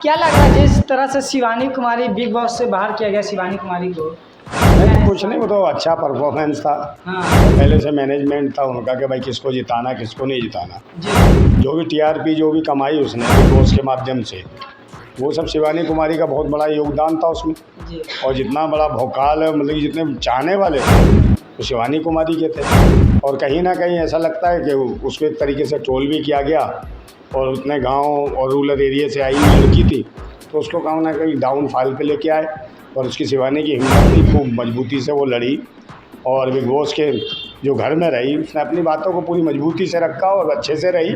क्या लग रहा है जिस तरह से शिवानी कुमारी बिग बॉस से बाहर किया गया शिवानी कुमारी को? नहीं कुछ नहीं, वो तो अच्छा परफॉर्मेंस था। हाँ पहले से मैनेजमेंट था उनका कि भाई किसको जिताना किसको नहीं जिताना। जी जो भी टीआरपी जो भी कमाई उसने बिग बॉस के माध्यम से, वो सब शिवानी कुमारी का बहुत बड़ा योगदान था उसमें। जी और जितना बड़ा भौकाल है, मतलब कि जितने चाहने वाले थे वो शिवानी कुमारी के थे। और कहीं ना कहीं ऐसा लगता है कि उसको एक तरीके से ट्रोल भी किया गया। और उतने गांव और रूरल एरिया से आई हुई लड़की थी, तो उसको कहीं ना कहीं डाउनफॉल पे लेके आए। और उसकी शिवानी की हिम्मत थी, खूब मजबूती से वो लड़ी और बिग बॉस के जो घर में रही, उसने अपनी बातों को पूरी मजबूती से रखा और अच्छे से रही।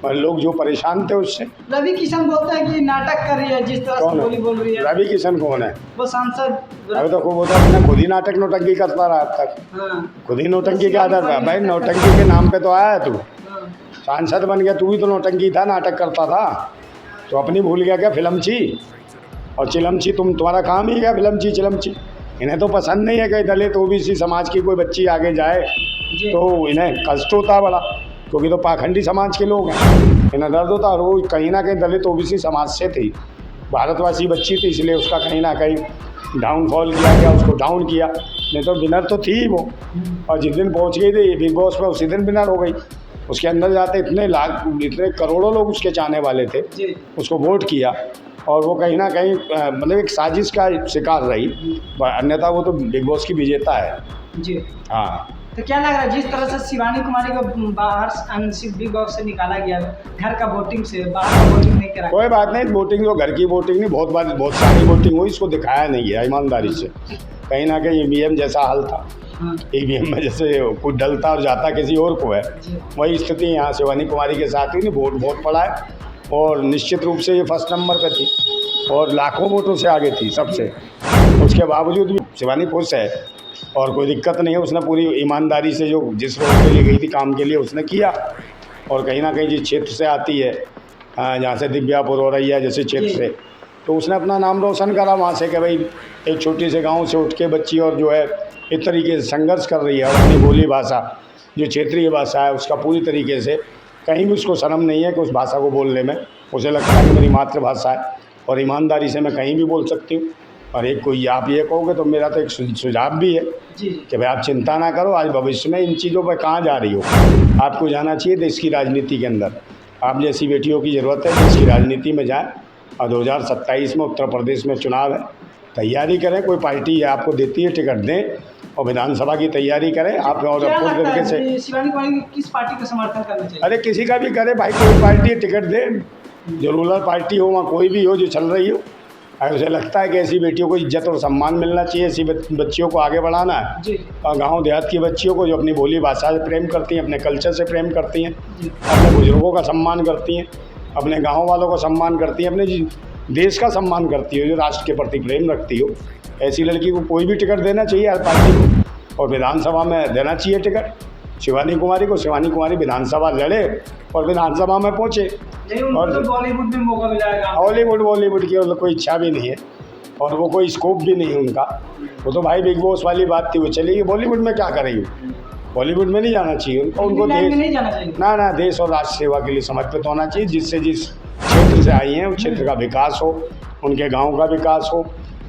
और लोग जो परेशान थे उससे। रवि किशन बोलते हैं कि नाटक कर रही है जिस तरह से कौन बोली बोल रही है? है। रवि किशन कौन है? वो सांसद। अभी तो वो तो अपने खुद ही नाटक नौटंकी करता रहा अब तक। हाँ खुद ही नौटंकी का आदत है भाई। नौटंकी के नाम पे तो आया है तू, हाँ सांसद बन गया। तू भी तो नौटंकी था, नाटक करता था। तो अपनी भूल गया क्या फिल्मची और चिलमची? तुम्हारा काम ही क्या फिल्मची चिलमची? इन्हें तो पसंद नहीं है कि दलित ओबीसी समाज की कोई बच्ची आगे जाए, जी तो इन्हें कष्ट होता है बड़ा, क्योंकि तो पाखंडी समाज के लोग हैं, इन्हें दर्द होता है। और वो कहीं ना कहीं दलित ओबीसी समाज से थी, भारतवासी बच्ची थी, इसलिए उसका कहीं ना कहीं डाउनफॉल किया गया, उसको डाउन किया। नहीं तो विनर तो थी ही वो। और जिस दिन पहुंच गई थी बिग बॉस में उसी दिन विनर हो गई। उसके अंदर जाते इतने लाख इतने करोड़ों लोग उसके चाहने वाले थे, जी उसको वोट किया। और वो कहीं ना कहीं मतलब एक साजिश का शिकार रही, अन्यथा वो तो बिग बॉस की विजेता है। जी। हाँ, तो क्या लग रहा है जिस तरह से शिवानी कुमारी को बाहर बिग बॉस से निकाला गया, घर का वोटिंग से बाहर का वोटिंग नहीं करा? कोई बात नहीं, वोटिंग तो घर की वोटिंग नहीं, बहुत सारी वोटिंग हुई, इसको दिखाया नहीं गया ईमानदारी से। कहीं ना कहीं ईवीएम जैसा हाल था। हाँ ईवीएम में जैसे कुछ डलता और जाता किसी और को है, जी वही स्थिति यहाँ शिवानी कुमारी के साथ ही। वोट बहुत पड़ा है और निश्चित रूप से ये फर्स्ट नंबर पे थी और लाखों वोटों से आगे थी सबसे। उसके बावजूद भी शिवानी खुश है और कोई दिक्कत नहीं है। उसने पूरी ईमानदारी से जो जिस रोड के लिए गई थी काम के लिए उसने किया। और कहीं ना कहीं जिस क्षेत्र से आती है, जहाँ से दिव्यापुर हो रही है जैसे क्षेत्र से, तो उसने अपना नाम रोशन करा वहाँ से कि भाई एक छोटी से गांव से उठ के बच्ची और जो है इस तरीके से संघर्ष कर रही है। और अपनी बोली भाषा जो क्षेत्रीय भाषा है उसका पूरी तरीके से, कहीं भी उसको शर्म नहीं है कि उस भाषा को बोलने में। उसे लगता है कि मेरी मातृभाषा है और ईमानदारी से मैं कहीं भी बोल सकती हूँ। और एक कोई आप ये कहोगे तो मेरा तो एक सुझाव भी है जी कि भाई आप चिंता ना करो, आज भविष्य में इन चीज़ों पर कहाँ जा रही हो। आपको जाना चाहिए देश की राजनीति के अंदर। आप जैसी बेटियों की ज़रूरत है देश की राजनीति में जाएँ। और 2027 में उत्तर प्रदेश में चुनाव है, तैयारी करें। कोई पार्टी है आपको देती है टिकट दें और विधानसभा की तैयारी करें आप। और क्या पूर्ण लगता तरीके से है शिवानी कुमारी किस पार्टी का समर्थन करना चाहिए? अरे किसी का भी करे भाई, कोई पार्टी टिकट दे, जो रूरल पार्टी हो वहाँ कोई भी हो जो चल रही हो। अगर उसे लगता है कि ऐसी बेटियों को इज्जत और सम्मान मिलना चाहिए, ऐसी बच्चियों को आगे बढ़ाना है। जी और गांव देहात की बच्चियों को जो अपनी बोली भाषा से प्रेम करती हैं, अपने कल्चर से प्रेम करती हैं, जी अपने बुजुर्गों का सम्मान करती हैं, अपने गाँव वालों का सम्मान करती हैं, अपने देश का सम्मान करती हो, जो राष्ट्र के प्रति प्रेम रखती हो, ऐसी लड़की को कोई भी टिकट देना चाहिए हर पार्टी को। और विधानसभा में देना चाहिए टिकट शिवानी कुमारी को। शिवानी कुमारी विधानसभा लड़े और विधानसभा में पहुँचे। नहीं, उनको तो बॉलीवुड में मौका मिलाएगा। हॉलीवुड की और कोई इच्छा भी नहीं है और वो कोई स्कोप भी नहीं है उनका। वो तो भाई बिग बॉस वाली बात थी, वो चलेगी। बॉलीवुड में क्या करेंगे? बॉलीवुड में नहीं जाना चाहिए उनको। उनको देश नहीं जाना चाहिए ना देश और राष्ट्र सेवा के लिए समर्पित होना चाहिए। जिससे जिस क्षेत्र से आई हैं उस क्षेत्र का विकास हो, उनके गांव का विकास हो,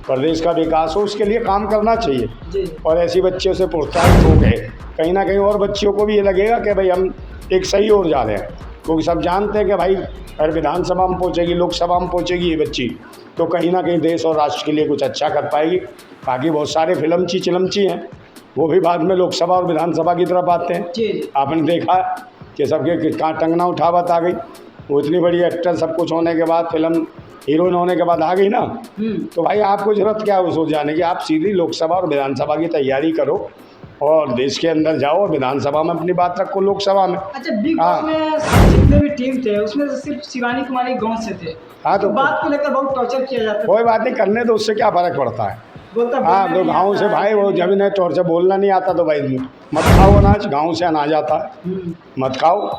प्रदेश का विकास हो, उसके लिए काम करना चाहिए। जी और ऐसी बच्चियों से प्रोत्साहित हो गए कहीं ना कहीं और बच्चियों को भी ये लगेगा कि भाई हम एक सही ओर जा रहे हैं। क्योंकि सब जानते हैं कि भाई अगर विधानसभा में पहुँचेगी, लोकसभा में पहुँचेगी ये बच्ची, तो कहीं ना कहीं देश और राष्ट्र के लिए कुछ अच्छा कर पाएगी। बाकी बहुत सारे फिल्मची चिलमची हैं, वो भी बाद में लोकसभा और विधानसभा की तरफ आते हैं। जी आपने देखा कि सबके कहाँ टंगना उठावत आ गई। वो इतनी बड़ी एक्टर सब कुछ होने के बाद, फिल्म हीरोइन होने के बाद आ गई ना, तो भाई आपको ज़रूरत क्या है उस जाने की? आप सीधी लोकसभा और विधानसभा की तैयारी करो और देश के अंदर जाओ और विधानसभा में अपनी बात रखो, लोकसभा में। अच्छा, बिग बॉस में जितने भी टीम थे उसमें से सिर्फ शिवानी कुमारी गांव से थे। हाँ, तो बात को लेकर बहुत टॉर्चर किया जाता है। कोई बात नहीं, करने दो, उससे क्या फ़र्क पड़ता है। बोलता हाँ, तो गाँव से भाई वो जब इन्हें टॉर्चर बोलना नहीं आता तो भाई मत खाओ अनाज, गाँव से अनाज आता है, मत खाओ।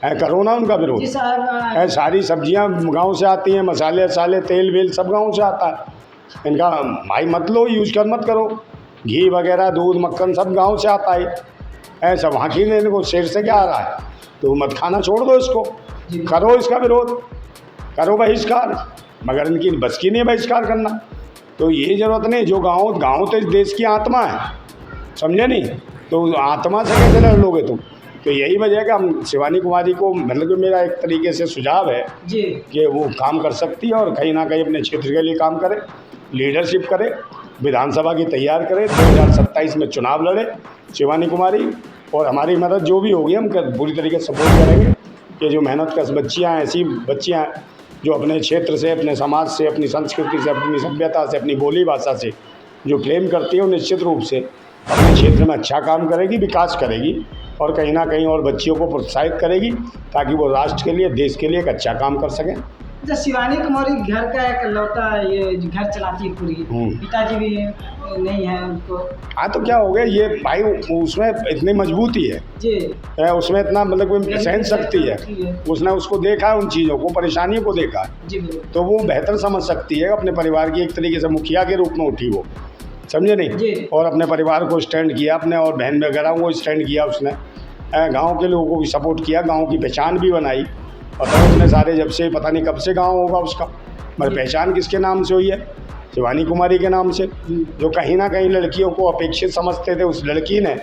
है, करो ना उनका विरोध। है, सारी सब्जियां गांव से आती हैं, मसाले वसाले तेल वेल सब गांव से आता है। इनका भाई मत लो, यूज कर मत करो। घी वगैरह दूध मक्खन सब गांव से आता है। ऐसा वहाँ की नहीं, इनको शेर से क्या आ रहा है? तो मत खाना छोड़ दो इसको, करो इसका विरोध, करो बहिष्कार। मगर इनकी बस की नहीं बहिष्कार करना। तो ये ज़रूरत नहीं, जो गाँव तो इस देश की आत्मा है, समझे नहीं? तो आत्मा से कैसे लड़ लोगे तुम? तो यही वजह है कि हम शिवानी कुमारी को, मतलब कि मेरा एक तरीके से सुझाव है जी कि वो काम कर सकती है और कहीं ना कहीं अपने क्षेत्र के लिए काम करे, लीडरशिप करे, विधानसभा की तैयार करे, 2027 में चुनाव लड़े शिवानी कुमारी। और हमारी मदद जो भी होगी हम पूरी तरीके से सपोर्ट करेंगे कि जो मेहनत कश बच्चियाँ हैं, ऐसी बच्चियाँ हैं जो अपने क्षेत्र से, अपने समाज से, अपनी संस्कृति से, अपनी सभ्यता से, अपनी बोली भाषा से जो प्रेम करती है, वो निश्चित रूप से अपने क्षेत्र में अच्छा काम करेगी, विकास करेगी और कहीं ना कहीं और बच्चियों को प्रोत्साहित करेगी ताकि वो राष्ट्र के लिए, देश के लिए एक अच्छा काम कर सकें। अच्छा, शिवानी कुमारी घर का एक लौटा ये घर चलाती है पूरी, पिताजी भी नहीं है उनको। हाँ तो क्या हो गया, ये भाई उसमें इतनी मजबूती है जी, उसमें इतना मतलब कि सहन शक्ति है, उसने उसको देखा है, उन चीज़ों को, परेशानियों को देखा है, जी तो वो बेहतर समझ सकती है। अपने परिवार की एक तरीके से मुखिया के रूप में उठी वो, समझे नहीं? और अपने परिवार को स्टैंड किया, अपने और बहन वगैरह को स्टैंड किया उसने, गांव के लोगों को भी सपोर्ट किया, गांव की पहचान भी बनाई। और तो उसने सारे, जब से पता नहीं कब से गांव होगा उसका, मगर पहचान किसके नाम से हुई है? शिवानी कुमारी के नाम से। जो कहीं ना कहीं लड़कियों को अपेक्षित समझते थे, उस लड़की ने,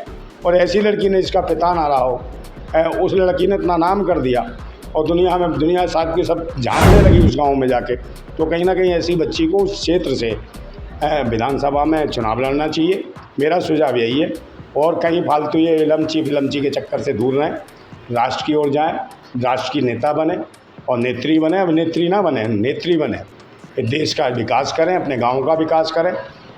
और ऐसी लड़की ने जिसका पिता ना रहा हो, उस लड़की ने इतना नाम कर दिया और दुनिया साथ के सब जानने लगी उस गाँव में जाके। तो कहीं ना कहीं ऐसी बच्ची को उस क्षेत्र से विधानसभा में चुनाव लड़ना चाहिए, मेरा सुझाव यही है। और कहीं फालतू ये इलमची फिलमची के चक्कर से दूर रहें, राष्ट्र की ओर जाएं, राष्ट्र की नेता बने और नेत्री बने, अभिनेत्री ना बने, नेत्री बने। देश का विकास करें, अपने गांव का विकास करें,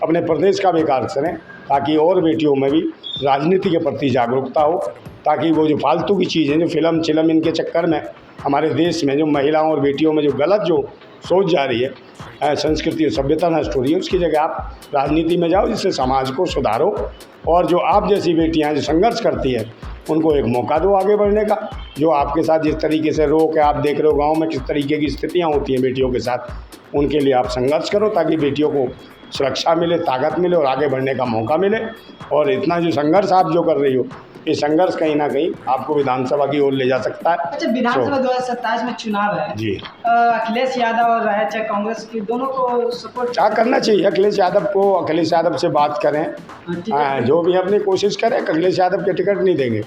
अपने प्रदेश का विकास करें, ताकि और बेटियों में भी राजनीति के प्रति जागरूकता हो, ताकि वो जो फालतू की चीज़ें, जो फिल्म चिलम इनके चक्कर में हमारे देश में जो महिलाओं और बेटियों में जो गलत जो सोच जा रही है, संस्कृति और सभ्यता नष्ट हो रही है, उसकी जगह आप राजनीति में जाओ, जिससे समाज को सुधारो। और जो आप जैसी बेटियां जो संघर्ष करती है, उनको एक मौका दो आगे बढ़ने का। जो आपके साथ जिस तरीके से रोक है, आप देख रहे हो गांव में किस तरीके की स्थितियां होती हैं बेटियों के साथ, उनके लिए आप संघर्ष करो ताकि बेटियों को सुरक्षा मिले, ताकत मिले और आगे बढ़ने का मौका मिले। और इतना जो संघर्ष आप जो कर रही हो, ये संघर्ष कहीं ना कहीं आपको विधानसभा की ओर ले जा सकता है। अच्छा, विधानसभा 2027 में चुनाव है जी, अखिलेश यादव और रहे चाहे कांग्रेस की, दोनों को सपोर्ट क्या करना चाहिए? अखिलेश यादव को, अखिलेश यादव से बात करें, जो भी अपनी कोशिश करें। अखिलेश यादव के टिकट नहीं देंगे,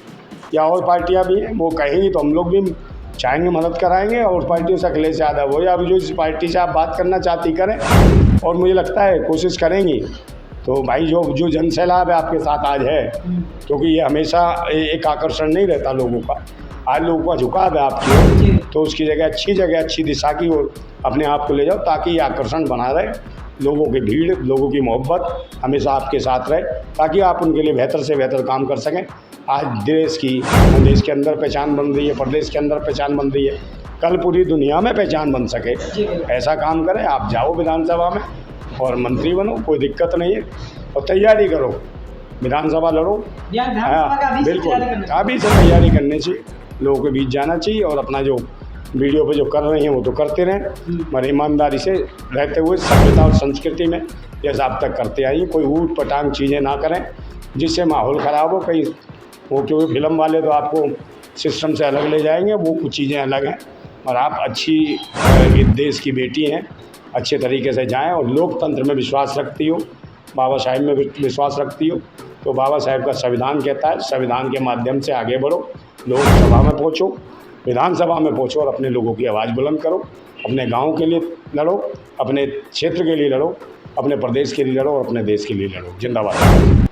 या और पार्टियां भी हैं वो कहेंगी तो हम लोग भी चाहेंगे, मदद कराएंगे। और पार्टियों से अखिलेश यादव हो या जो इस पार्टी से आप बात करना चाहती करें, और मुझे लगता है कोशिश करेंगी तो भाई जो जन सैलाब है आपके साथ आज है, क्योंकि ये हमेशा एक आकर्षण नहीं रहता लोगों का। आज लोगों का झुकाव है आपकी ओर, तो उसकी जगह अच्छी दिशा की ओर अपने आप को ले जाओ, ताकि ये आकर्षण बना रहे, लोगों की भीड़, लोगों की मोहब्बत हमेशा आपके साथ रहे, ताकि आप उनके लिए बेहतर से बेहतर काम कर सकें। आज देश के अंदर पहचान बन रही है, प्रदेश के अंदर पहचान बन रही है, कल पूरी दुनिया में पहचान बन सके, ऐसा काम करें। आप जाओ विधानसभा में और मंत्री बनो, कोई दिक्कत नहीं है, और तैयारी करो, विधानसभा लड़ो। हाँ बिल्कुल, अभी से तैयारी करनी चाहिए, लोगों के बीच जाना चाहिए और अपना जो वीडियो पे जो कर रहे हैं वो तो करते रहें, मगर ईमानदारी से रहते हुए सभ्यता और संस्कृति में जैसा आप तक करते आइए। कोई ऊट पटांग चीज़ें ना करें जिससे माहौल ख़राब हो। कहीं वो क्योंकि फिल्म वाले तो आपको सिस्टम से अलग ले जाएंगे, वो कुछ चीज़ें अलग हैं, और आप अच्छी देश की बेटी हैं, अच्छे तरीके से जाएं और लोकतंत्र में विश्वास रखती हो, बाबा साहेब में विश्वास रखती हो, तो बाबा साहेब का संविधान कहता है, संविधान के माध्यम से आगे बढ़ो, लोकसभा में पहुँचो, विधानसभा में पहुँचो और अपने लोगों की आवाज़ बुलंद करो, अपने गांव के लिए लड़ो, अपने क्षेत्र के लिए लड़ो, अपने प्रदेश के लिए लड़ो और अपने देश के लिए लड़ो। जिंदाबाद।